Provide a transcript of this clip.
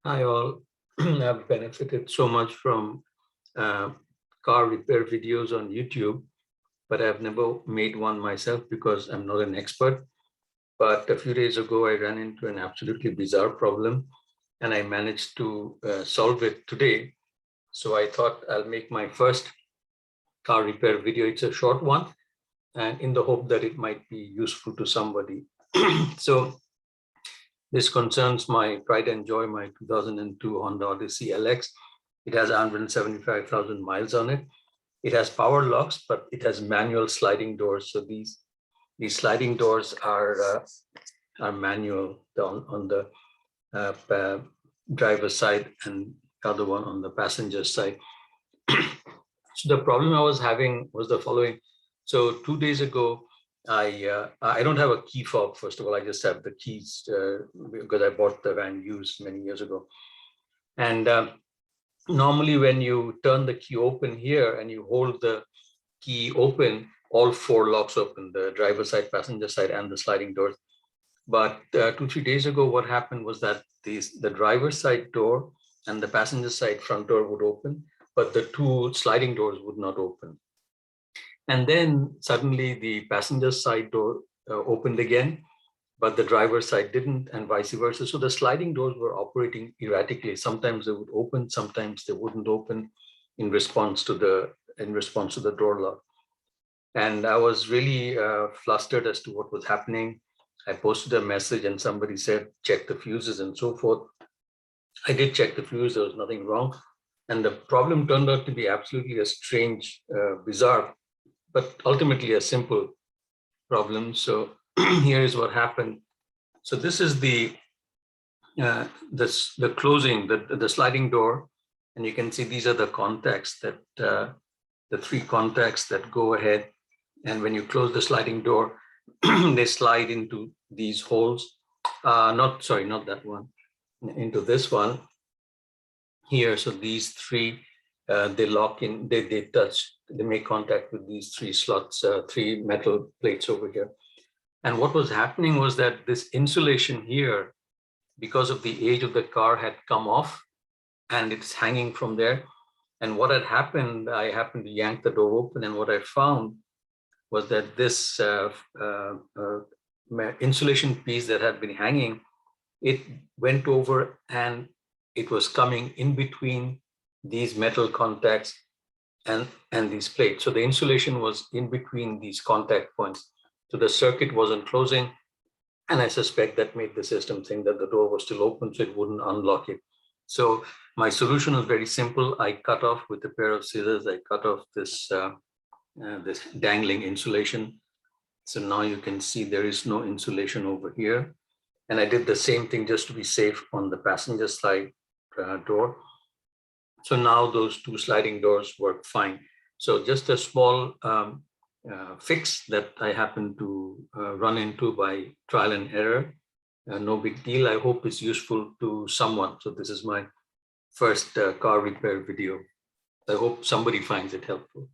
Hi all. I've benefited so much from uh, car repair videos on YouTube, but I've never made one myself because I'm not an expert. But a few days ago, I ran into an absolutely bizarre problem and I managed to solve it today. So I thought I'll make my first car repair video. It's a short one and in the hope that it might be useful to somebody. So this concerns my pride and joy, my 2002 Honda Odyssey LX. It has 175,000 miles on it. It has power locks, but it has manual sliding doors. So these sliding doors are manual on the driver's side and the other one on the passenger side. So the problem I was having was the following. So 2 days ago, I don't have a key fob. First of all, I just have the keys because I bought the van used many years ago. And normally, when you turn the key open here and you hold the key open, all four locks open: the driver side, passenger side, and the sliding doors. But 2, 3 days ago, what happened was that the driver's side door and the passenger side front door would open, but the two sliding doors would not open. And then suddenly the passenger side door opened again, but the driver's side didn't, and vice versa. So the sliding doors were operating erratically. Sometimes they would open, sometimes they wouldn't open in response to the door lock. And I was really flustered as to what was happening. I posted a message and somebody said, check the fuses and so forth. I did check the fuse, there was nothing wrong. And the problem turned out to be absolutely a strange, bizarre, but ultimately a simple problem. So here is what happened. So this is the closing, the sliding door, and you can see these are the contacts that the three contacts that go ahead. And when you close the sliding door, they slide into these holes. Not that one, into this one here. So these three, they lock in, they touch, they make contact with these three slots, three metal plates over here. And what was happening was that this insulation here, because of the age of the car, had come off and it's hanging from there. And what had happened, I happened to yank the door open, and what I found was that this insulation piece that had been hanging, it went over and it was coming in between these metal contacts and these plates. So the insulation was in between these contact points. So the circuit wasn't closing. And I suspect that made the system think that the door was still open, so it wouldn't unlock it. So my solution was very simple. I cut off with a pair of scissors, I cut off this dangling insulation. So now you can see there is no insulation over here. And I did the same thing just to be safe on the passenger side door. So now those two sliding doors work fine. So just a small fix that I happened to run into by trial and error. No big deal. I hope it's useful to someone. So this is my first car repair video. I hope somebody finds it helpful.